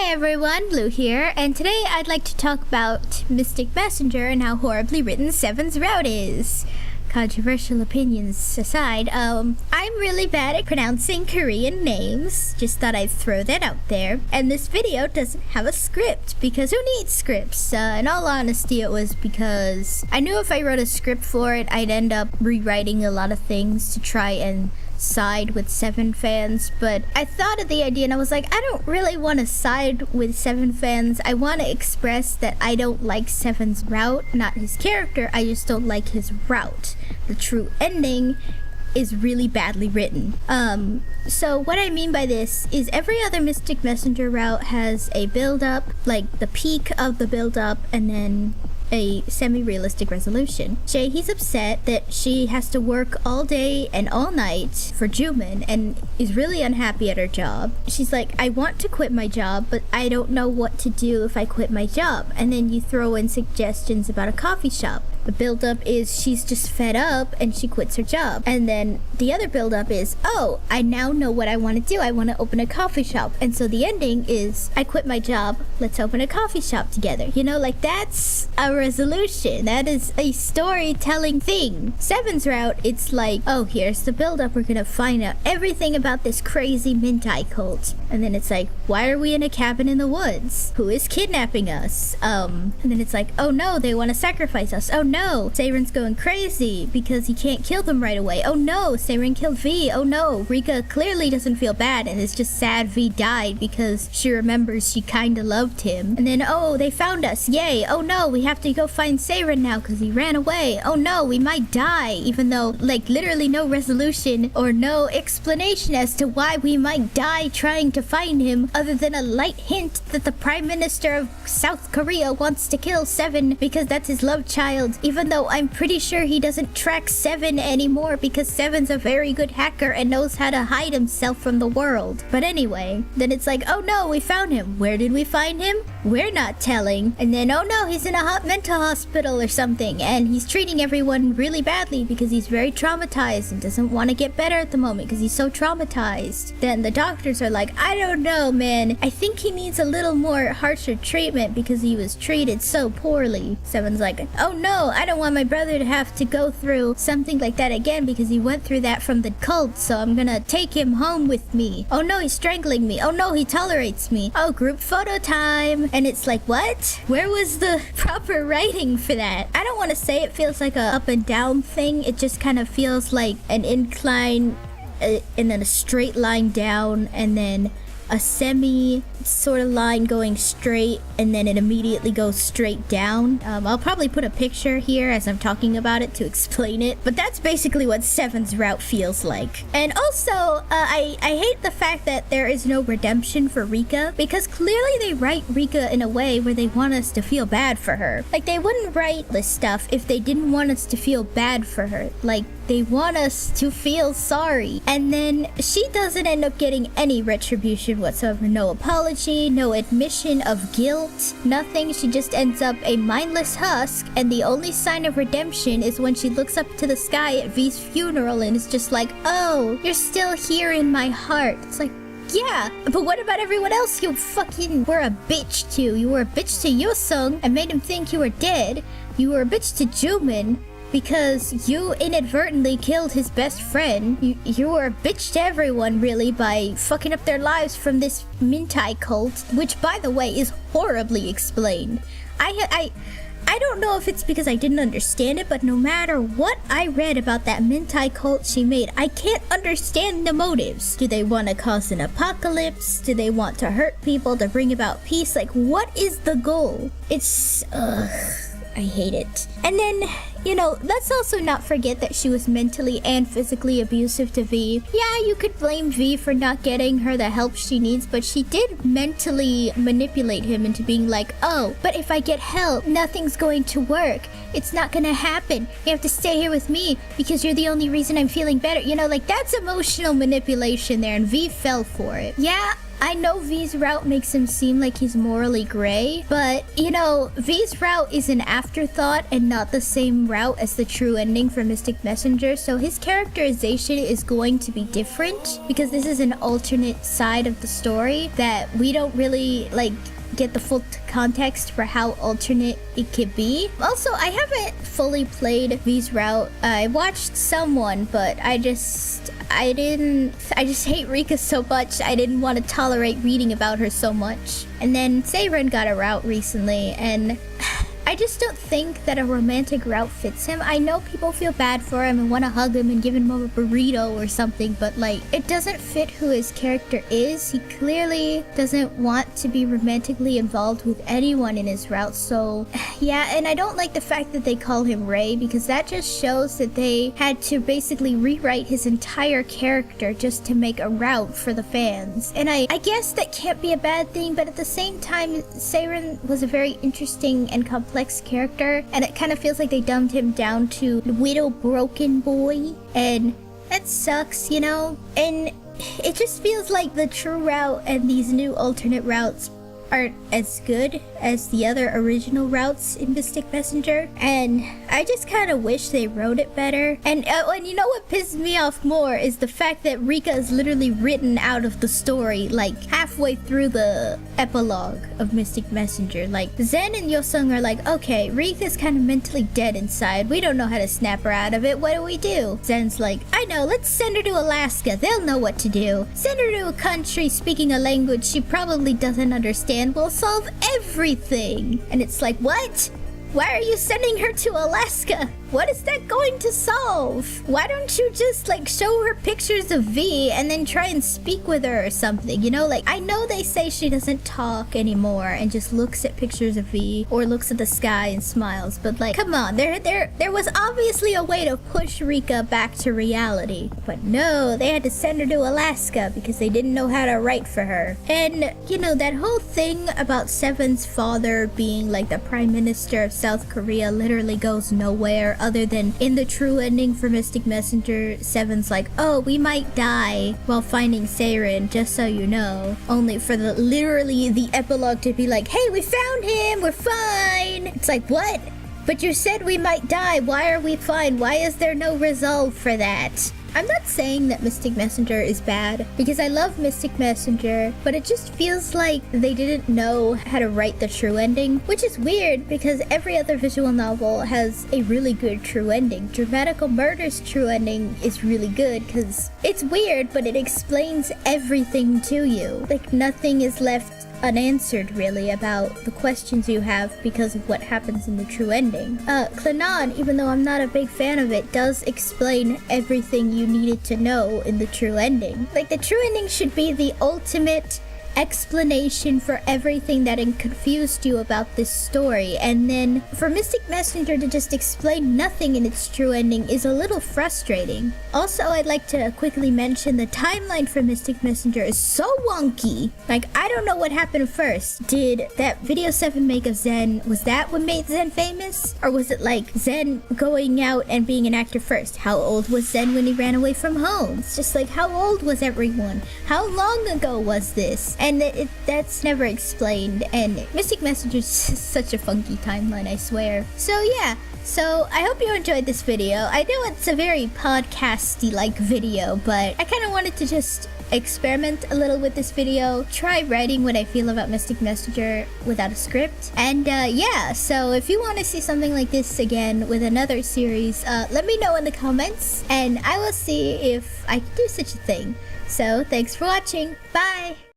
Hi everyone, Blue here, and today I'd like to talk about Mystic Messenger and how horribly written 7's route is. Controversial opinions aside, I'm really bad at pronouncing Korean names. Just thought I'd throw that out there. And this video doesn't have a script, because who needs scripts? In all honesty, it was because I knew if I wrote a script for it, I'd end up rewriting a lot of things to try and side with 7 fans, but I thought of the idea and I was like, I don't really want to side with 7 fans. I want to express that I don't like 7's route, not his character. I just don't like his route. The true ending is really badly written. So what I mean by this is every other Mystic Messenger route has a build-up, like the peak of the build-up, and then a semi-realistic resolution. Jaehee's upset that she has to work all day and all night for Jumin and is really unhappy at her job. She's like, I want to quit my job, but I don't know what to do if I quit my job. And then you throw in suggestions about a coffee shop. The build-up is she's just fed up and she quits her job. And then the other build-up is, oh, I now know what I want to do. I want to open a coffee shop. And so the ending is, I quit my job. Let's open a coffee shop together. You know, like that's a resolution. That is a storytelling thing. 7's route, it's like, oh, here's the build-up. We're going to find out everything about this crazy Mintai cult. And then it's like, why are we in a cabin in the woods? Who is kidnapping us? And then it's like, oh no, they want to sacrifice us. Oh no, Saeran's going crazy because he can't kill them right away. Oh no, Saeran killed V. Oh no, Rika clearly doesn't feel bad and is just sad V died because she remembers she kinda loved him. And then, oh, they found us. Yay. Oh no, we have to go find Saeran now because he ran away. Oh no, we might die, even though, like, literally no resolution or no explanation as to why we might die trying to find him, other than a light hint that the Prime Minister of South Korea wants to kill 7 because that's his love child, even though I'm pretty sure he doesn't track 7 anymore because 7's a very good hacker and knows how to hide himself from the world. But anyway, then it's like, oh no, we found him. Where did we find him? We're not telling. And then, oh no, he's in a hot mental hospital or something, and he's treating everyone really badly because he's very traumatized and doesn't want to get better at the moment because he's so traumatized. Then the doctors are like, I don't know, man. I think he needs a little more harsher treatment because he was treated so poorly. 7's like, oh no, I don't want my brother to have to go through something like that again because he went through that from the cult, so I'm gonna take him home with me. Oh no, he's strangling me. Oh no, he tolerates me. Oh, group photo time. And it's like, what? Where was the proper writing for that? I don't want to say it feels like a up and down thing. It just kind of feels like an incline and then a straight line down and then a semi sort of line going straight and then it immediately goes straight down. I'll probably put a picture here as I'm talking about it to explain it, but that's basically what 7's route feels like. And also, I hate the fact that there is no redemption for Rika, because clearly they write Rika in a way where they want us to feel bad for her. Like, they wouldn't write this stuff if they didn't want us to feel bad for her. Like, they want us to feel sorry. And then she doesn't end up getting any retribution whatsoever. No apology, no admission of guilt, nothing. She just ends up a mindless husk, and the only sign of redemption is when she looks up to the sky at V's funeral and is just like, oh, you're still here in my heart. It's like, yeah, but what about everyone else you fucking were a bitch to? You were a bitch to Yosung and made him think you were dead. You were a bitch to Jumin because you inadvertently killed his best friend. You were a bitch to everyone, really, by fucking up their lives from this Mintai cult, which, by the way, is horribly explained. I don't know if it's because I didn't understand it, but no matter what I read about that Mintai cult she made, I can't understand the motives. Do they want to cause an apocalypse? Do they want to hurt people to bring about peace? Like, what is the goal? It's, I hate it. And then, you know, let's also not forget that she was mentally and physically abusive to V. Yeah, you could blame V for not getting her the help she needs, but she did mentally manipulate him into being like, oh, but if I get help, nothing's going to work. It's not gonna happen. You have to stay here with me because you're the only reason I'm feeling better. You know, like, that's emotional manipulation there, and V fell for it. Yeah, I know V's route makes him seem like he's morally gray, but you know, V's route is an afterthought and not the same route as the true ending for Mystic Messenger, so his characterization is going to be different because this is an alternate side of the story that we don't really like get the full context for how alternate it could be. Also, I haven't fully played V's route. I watched someone, but I just hate Rika so much. I didn't want to tolerate reading about her so much. And then Saeran got a route recently, and I just don't think that a romantic route fits him. I know people feel bad for him and want to hug him and give him a burrito or something, but like, it doesn't fit who his character is. He clearly doesn't want to be romantically involved with anyone in his route, so yeah. And I don't like the fact that they call him Ray, because that just shows that they had to basically rewrite his entire character just to make a route for the fans. And I guess that can't be a bad thing, but at the same time, Saeran was a very interesting and complex character, and it kind of feels like they dumbed him down to widow broken boy, and that sucks, you know. And it just feels like the true route and these new alternate routes aren't as good as the other original routes in Mystic Messenger, and I just kind of wish they wrote it better. And you know what pisses me off more is the fact that Rika is literally written out of the story like halfway through the epilogue of Mystic Messenger. Like, Zen and Yosung are like, okay, Rika's kind of mentally dead inside, we don't know how to snap her out of it, what do we do? Zen's like, I know, let's send her to Alaska, they'll know what to do. Send her to a country speaking a language she probably doesn't understand, will solve everything. And it's like, what? Why are you sending her to Alaska? What is that going to solve? Why don't you just like show her pictures of V and then try and speak with her or something? You know, like, I know they say she doesn't talk anymore and just looks at pictures of V or looks at the sky and smiles, but like, come on, there was obviously a way to push Rika back to reality. But no, they had to send her to Alaska because they didn't know how to write for her. And you know, that whole thing about Seven's father being like the prime minister of South Korea literally goes nowhere, other than in the true ending for Mystic Messenger, Seven's like, oh, we might die while finding Saeran, just so you know. Only for literally the epilogue to be like, hey, we found him, we're fine. It's like, what? But you said we might die, why are we fine? Why is there no resolve for that? I'm not saying that Mystic Messenger is bad, because I love Mystic Messenger, but it just feels like they didn't know how to write the true ending, which is weird because every other visual novel has a really good true ending. Dramatical Murder's true ending is really good because it's weird, but it explains everything to you. Like, nothing is left unanswered really about the questions you have because of what happens in the true ending. Clannad, even though I'm not a big fan of it, does explain everything you needed to know in the true ending. Like, the true ending should be the ultimate explanation for everything that confused you about this story, and then for Mystic Messenger to just explain nothing in its true ending is a little frustrating. Also, I'd like to quickly mention the timeline for Mystic Messenger is so wonky. Like, I don't know what happened first. Did that video 7 make of Zen, was that what made Zen famous? Or was it like Zen going out and being an actor first? How old was Zen when he ran away from home? It's just like, how old was everyone? How long ago was this? And that's never explained, and Mystic Messenger is such a funky timeline, I swear. So yeah, so I hope you enjoyed this video. I know it's a very podcasty-like video, but I kind of wanted to just experiment a little with this video, try writing what I feel about Mystic Messenger without a script. And yeah, so if you want to see something like this again with another series, let me know in the comments, and I will see if I can do such a thing. So thanks for watching. Bye!